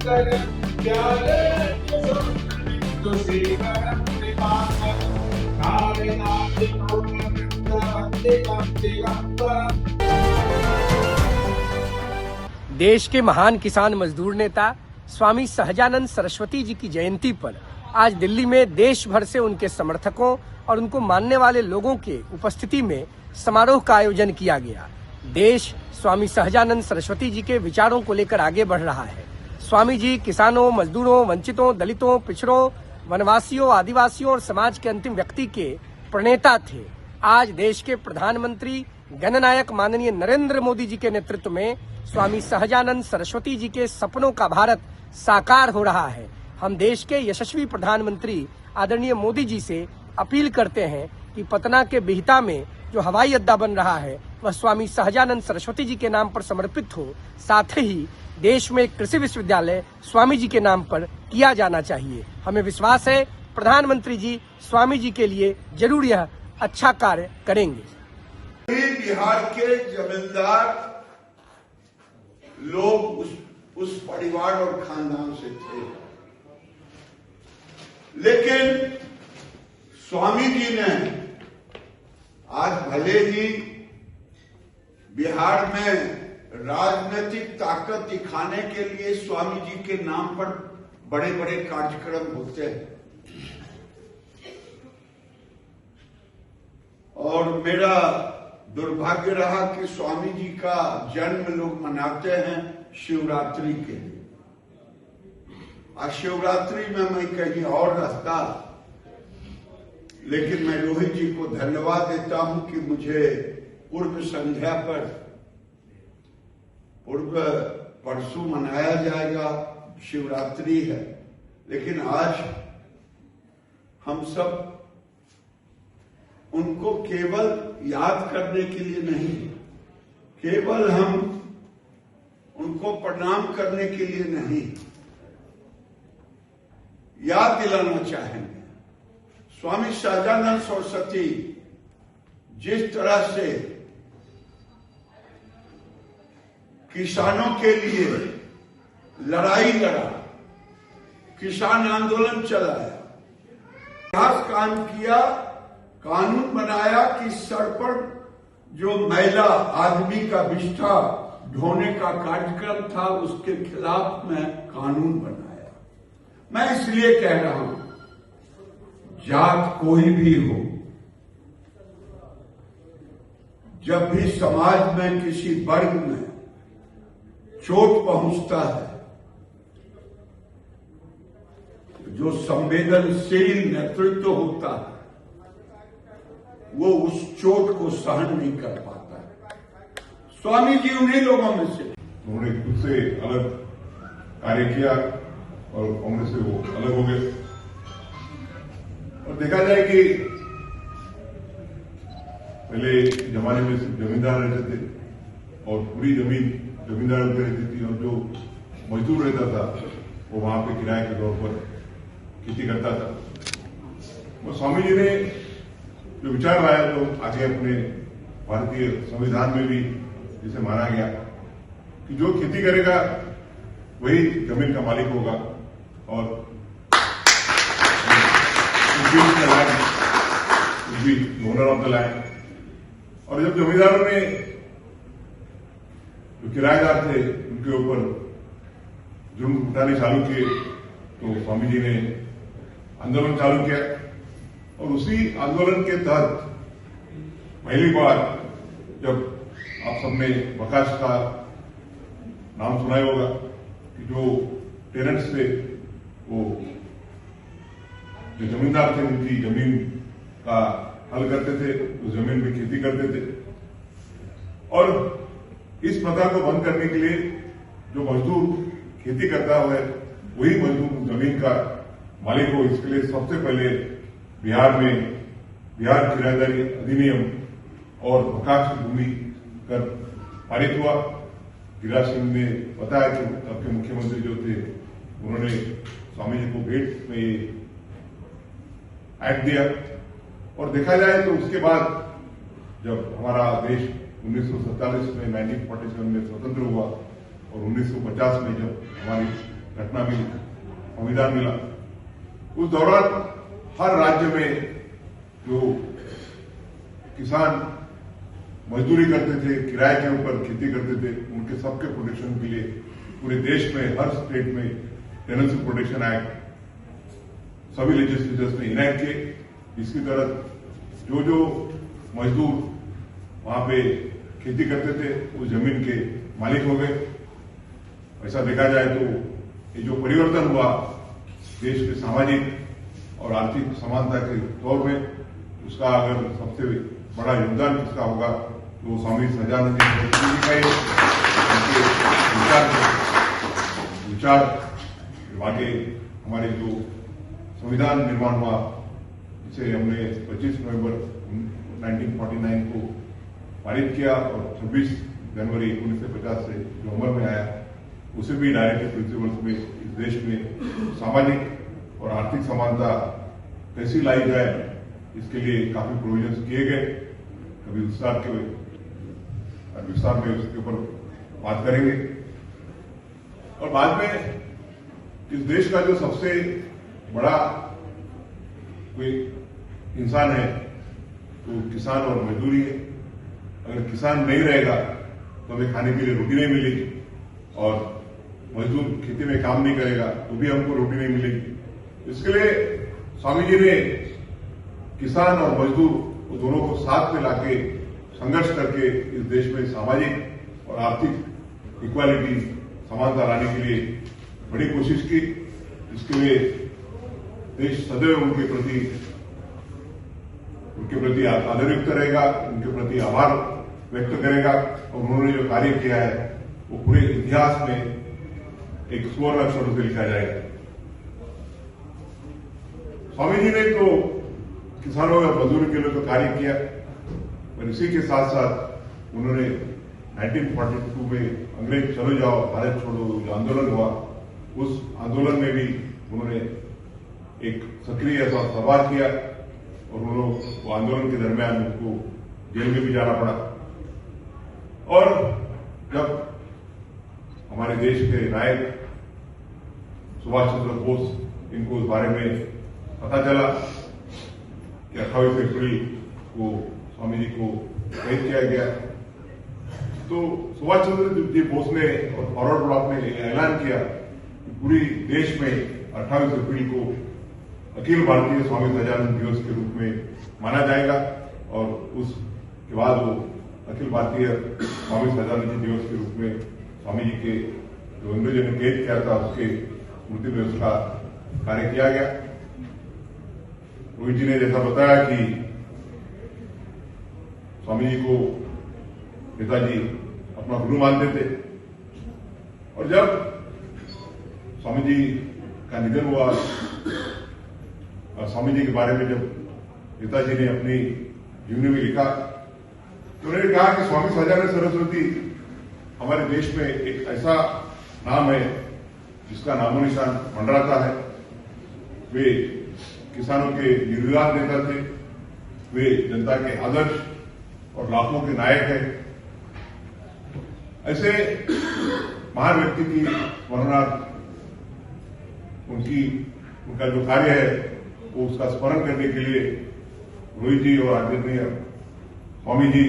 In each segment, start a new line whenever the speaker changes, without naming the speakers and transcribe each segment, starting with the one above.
देश के महान किसान मजदूर नेता स्वामी सहजानंद सरस्वती जी की जयंती पर आज दिल्ली में देश भर से उनके समर्थकों और उनको मानने वाले लोगों के उपस्थिति में समारोह का आयोजन किया गया। देश स्वामी सहजानंद सरस्वती जी के विचारों को लेकर आगे बढ़ रहा है। स्वामी जी किसानों, मजदूरों, वंचितों, दलितों, पिछड़ों, वनवासियों, आदिवासियों और समाज के अंतिम व्यक्ति के प्रणेता थे। आज देश के प्रधानमंत्री जननायक माननीय नरेंद्र मोदी जी के नेतृत्व में स्वामी सहजानंद सरस्वती जी के सपनों का भारत साकार हो रहा है। हम देश के यशस्वी प्रधानमंत्री आदरणीय मोदी जी से अपील करते हैं कि पटना के बिहटा में जो हवाई अड्डा बन रहा है वह स्वामी सहजानंद सरस्वती जी के नाम पर समर्पित हो। साथ ही देश में एक कृषि विश्वविद्यालय स्वामी जी के नाम पर किया जाना चाहिए। हमें विश्वास है प्रधानमंत्री जी स्वामी जी के लिए जरूर यह अच्छा कार्य करेंगे।
बिहार के जमींदार लोग उस परिवार और खानदान से थे, लेकिन स्वामी जी ने आज भले ही बिहार में राजनीतिक ताकत दिखाने के लिए स्वामी जी के नाम पर बड़े बड़े कार्यक्रम होते हैं, और मेरा दुर्भाग्य रहा कि स्वामी जी का जन्म लोग मनाते हैं शिवरात्रि के लिए। आज शिवरात्रि में मैं कहीं और रहता, लेकिन मैं रोहित जी को धन्यवाद देता हूं कि मुझे पूर्व संध्या पर परसों मनाया जाएगा, शिवरात्रि है, लेकिन आज हम सब उनको केवल याद करने के लिए नहीं, केवल हम उनको प्रणाम करने के लिए नहीं, याद दिलाना चाहेंगे। स्वामी सहजानंद सरस्वती जिस तरह से किसानों के लिए लड़ाई लड़ा, किसान आंदोलन चलाया, खास काम किया, कानून बनाया कि सर पर जो मैला आदमी का बिस्ठा ढोने का कार्यक्रम था उसके खिलाफ में कानून बनाया। मैं इसलिए कह रहा हूं, जात कोई भी हो, जब भी समाज में किसी वर्ग में चोट पहुंचता है, जो संवेदनशील नेतृत्व होता है वो उस चोट को सहन नहीं कर पाता है। स्वामी जी उन्हीं लोगों में से।
उन्होंने खुद से अलग कार्य किया और कांग्रेस से वो अलग हो गए, और देखा जाए कि पहले जमाने में सिर्फ जमींदार रहते थे और पूरी जमीन जमींदारों की रहती थी, और जो मजदूर रहता था वो वहां पे किराए के तौर पर खेती करता था। वो स्वामी जी ने जो विचार लाया, जो आगे अपने भारतीय संविधान में भी जिसे माना गया कि जो खेती करेगा वही जमीन का मालिक होगा, और ओनर ऑफ द लैंड। और जब जमींदारों ने जो किराएदार थे उनके ऊपर जुर्म उठाने चालू किए, तो स्वामी जी ने आंदोलन चालू किया, और उसी आंदोलन के तहत पहली बार जब आप सबने बकाश का नाम सुना होगा कि जो टेनेंट्स थे वो जो जमींदार थे उनकी जमीन का हल करते थे, उस जमीन में खेती करते थे, और इस प्रथा को बंद करने के लिए जो मजदूर खेती करता है वही मजदूर जमीन का मालिक हो, इसके लिए सबसे पहले बिहार में बिहार किराएदारी अधिनियम और बकाश भूमि कर पारित हुआ। गिरिराज सिंह ने बताया कि आपके मुख्यमंत्री जो थे उन्होंने स्वामी जी को भेंट में ये एक्ट दिया, और देखा जाए तो उसके बाद जब हमारा देश 1947 में 1947 में स्वतंत्र हुआ और 1950 में जब हमारी घटना मिली, संविधान मिला। उस दौरान हर राज्य में जो किसान मजदूरी करते थे, किराए के ऊपर खेती करते थे, उनके सबके प्रोटेक्शन के लिए पूरे देश में हर स्टेट में टेनेंसी प्रोटेक्शन एक्ट सभी लेजिस्लेचर्स ने इनैक्ट किए। इसकी तहत जो जो मजदूर वहां पे खेती करते थे उस जमीन के मालिक हो गए। ऐसा देखा जाए तो ये जो परिवर्तन हुआ देश के सामाजिक और आर्थिक समानता के तौर में, उसका अगर सबसे बड़ा योगदान किसका होगा तो स्वामी सहजानंद जी का विचार वाकई हमारे जो संविधान निर्माण हुआ, इसे हमने 25 नवंबर 1949 को पारित किया और 26 जनवरी 1950 से जो अमल में आया, उसे भी डायरेक्टिव प्रिंसिपल्स में इस देश में सामाजिक और आर्थिक समानता कैसी लाई जाए, इसके लिए काफी प्रोविजंस किए गए। कभी विस्तार में उसके ऊपर बात करेंगे। और बाद में इस देश का जो सबसे बड़ा कोई इंसान है तो किसान और मजदूरी है। अगर किसान नहीं रहेगा तो हमें खाने के लिए रोटी नहीं मिलेगी, और मजदूर खेती में काम नहीं करेगा तो भी हमको रोटी नहीं मिलेगी। इसके लिए स्वामी जी ने किसान और मजदूर वो दोनों को साथ में लाके संघर्ष करके इस देश में सामाजिक और आर्थिक इक्वालिटी, समानता लाने के लिए बड़ी कोशिश की। इसके लिए देश सदैव उनके प्रति आदरयुक्त रहेगा, उनके प्रति आभार व्यक्त करेगा, और उन्होंने जो कार्य किया है वो पूरे इतिहास में एक स्वर्ण अक्षरों से लिखा जाएगा। स्वामी जी ने तो किसानों और मजदूरों के लिए तो कार्य किया, और इसी के साथ साथ उन्होंने 1942 में अंग्रेज चलो जाओ भारत छोड़ो जो आंदोलन हुआ, उस आंदोलन में भी उन्होंने एक सक्रिय सहभाग किया, और उन्होंने वो आंदोलन के दरमियान उनको जेल में भी जाना पड़ा। और जब हमारे देश के नायक सुभाष चंद्र बोस, इनको उस बारे में पता चला कि 28 अप्रैल को स्वामी जी को शहीद किया गया, तो सुभाष चंद्र जी बोस ने और फॉरवर्ड ब्लॉक ने ऐलान किया कि पूरी देश में 28 अप्रैल को अखिल भारतीय स्वामी सहजानंद दिवस के रूप में माना जाएगा, और उसके बाद वो अखिल भारतीय स्वामी सहजानंद जी दिवस के रूप में स्वामी जी के जो अंग्रेजों ने कैद किया था उसके स्मृति में उसका कार्य किया गया। रोहित जी ने जैसा बताया कि स्वामी जी को नेताजी अपना गुरु मानते थे, और जब स्वामी जी का निधन हुआ और स्वामी जी के बारे में जब नेताजी ने अपनी जीवनी में लिखा, तो उन्होंने कहा कि स्वामी सहजानंद सरस्वती हमारे देश में एक ऐसा नाम है जिसका नामो निशान मंडराता है। वे किसानों के निर्विवाद नेता थे, वे जनता के आदर्श और लाखों के नायक हैं। ऐसे महान व्यक्ति की स्मरणार्थ उनका जो कार्य है वो उसका स्मरण करने के लिए रोहित जी और आदरणीय स्वामी जी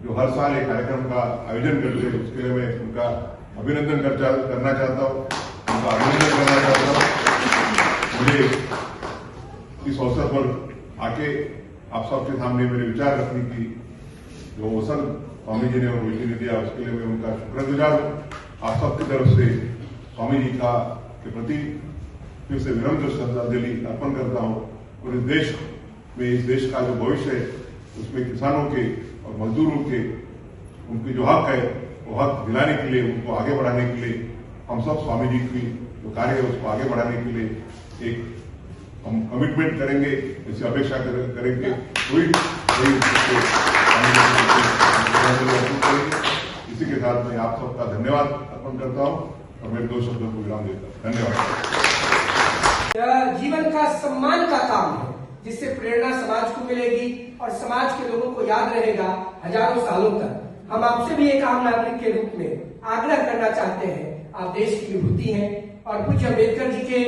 जो हर साल एक कार्यक्रम का आयोजन करते हैं, उसके लिए मैं उनका अभिनंदन करना चाहता हूं, उनका अभिनंदन करना चाहता हूं। मुझे इस अवसर पर आके आप सबके सामने मेरे विचार रखने की जो अवसर स्वामी जी ने और रोहित जी ने दिया, उसके लिए मैं उनका शुक्रगुजार हूं। आप सबकी तरफ से स्वामी जी के प्रति फिर से विनम्र श्रद्धांजलि अर्पण करता हूं, और इस देश का जो भविष्य है उसमें किसानों के और मजदूरों के उनके जो हक है वो हक दिलाने के लिए, उनको आगे बढ़ाने के लिए हम सब स्वामी जी की जो कार्य है उसको आगे बढ़ाने के लिए एक हम कमिटमेंट करेंगे, ऐसी अपेक्षा करेंगे। इसी के साथ मैं आप सबका धन्यवाद अर्पण करता हूं और मेरे 2 शब्दों को विराम देता हूं। धन्यवाद।
जीवन का सम्मान का काम है, जिससे प्रेरणा समाज को मिलेगी और समाज के लोगों को याद रहेगा हजारों सालों तक। हम आपसे भी एक आम नागरिक के रूप में आग्रह करना चाहते हैं, आप देश की विभूति हैं, और पूज्य अम्बेडकर जी के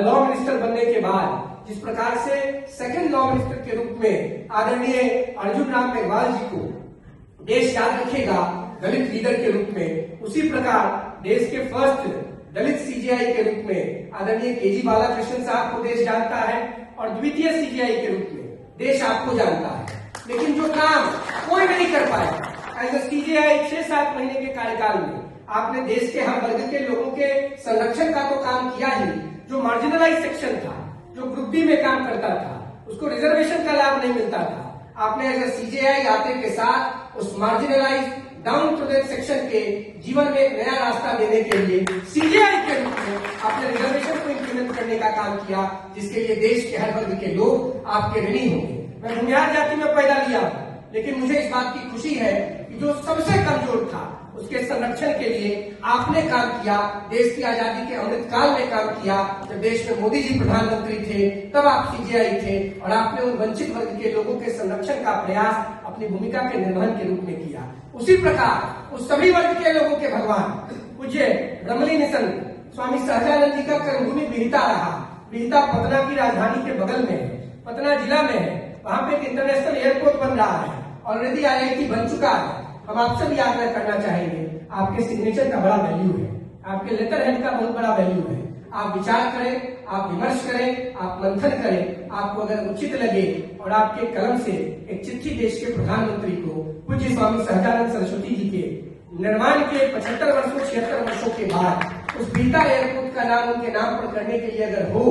लॉ मिनिस्टर बनने के बाद जिस प्रकार से सेकंड लॉ मिनिस्टर के रूप में आदरणीय अर्जुन राम मेघवाल जी को देश याद रखेगा दलित लीडर के रूप में, उसी प्रकार देश के फर्स्ट दलित सीजेआई के रूप में आदरणीय केजी बालाकृष्णन साहब को देश जानता है और द्वितीय सीजेआई के रूप में देश आपको जानता है। लेकिन जो काम कोई भी नहीं कर पाया एज ए सीजेआई 6-7 महीने के कार्यकाल में आपने देश के हर वर्ग के लोगों के संरक्षण का तो काम किया ही, जो मार्जिनलाइज सेक्शन था, जो ग्रुप डी में काम करता था, उसको रिजर्वेशन का लाभ नहीं मिलता था, आपने एज ए सीजेआई आते के साथ उस marginalise down to that section के जीवन में एक नया रास्ता देने के लिए सीजेआई के रूप में आपने रिजर्वेशन को इंप्लीमेंट करने का काम किया, जिसके लिए देश के हर वर्ग के लोग आपके ऋणी होंगे। मैं भूमिहार जाति में पैदा लिया हूं, लेकिन मुझे इस बात की खुशी है कि जो सबसे कमजोर था उसके संरक्षण के लिए आपने काम किया। देश की आजादी के अमृत काल में काम किया, जब देश में मोदी जी प्रधानमंत्री थे तब आप सीजेआई थे और आपने उन वंचित वर्ग के लोगों के संरक्षण का प्रयास अपनी भूमिका के निर्वहन के रूप में किया। उसी प्रकार उस सभी वर्ग के लोगों के भगवान पूज्य ब्रह्मली निसंत स्वामी सहजानंद जी का कर्मभूमि बिहता रहा। बिहता पटना की राजधानी के बगल में है, पटना जिला में है, वहां पे एक इंटरनेशनल एयरपोर्ट बन रहा है, ऑलरेडी IIT बन चुका है। हम आपसे भी आग्रह करना चाहेंगे, आपके सिग्नेचर का बड़ा वैल्यू है, आपके लेटर हेड का बहुत बड़ा वैल्यू है। आप विचार करें, आप विमर्श करें, आप मंथन करें, आपको अगर उचित लगे और आपके कलम से एक चिट्ठी देश के प्रधानमंत्री को पूज्य स्वामी सहजानंद सरस्वती जी के निर्माण के 75 वर्षों 76 वर्षों के बाद उस बिहता एयरपोर्ट का नाम उनके नाम पर करने के लिए अगर हो,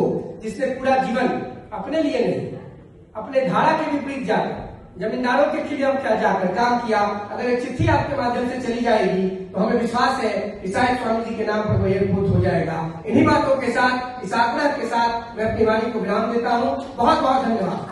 जिसने पूरा जीवन अपने लिए नहीं, अपने धारा के विपरीत जाकर जमींदारों के खिलाफ क्या जाकर काम किया, अगर एक चिट्ठी आपके माध्यम से चली जाएगी तो हमें विश्वास है कि शायद स्वामी जी के नाम पर वो एयरपोर्ट हो जाएगा। इन्हीं बातों के साथ, इस आग्रह के साथ मैं अपनी वाणी को विराम देता हूँ। बहुत बहुत धन्यवाद।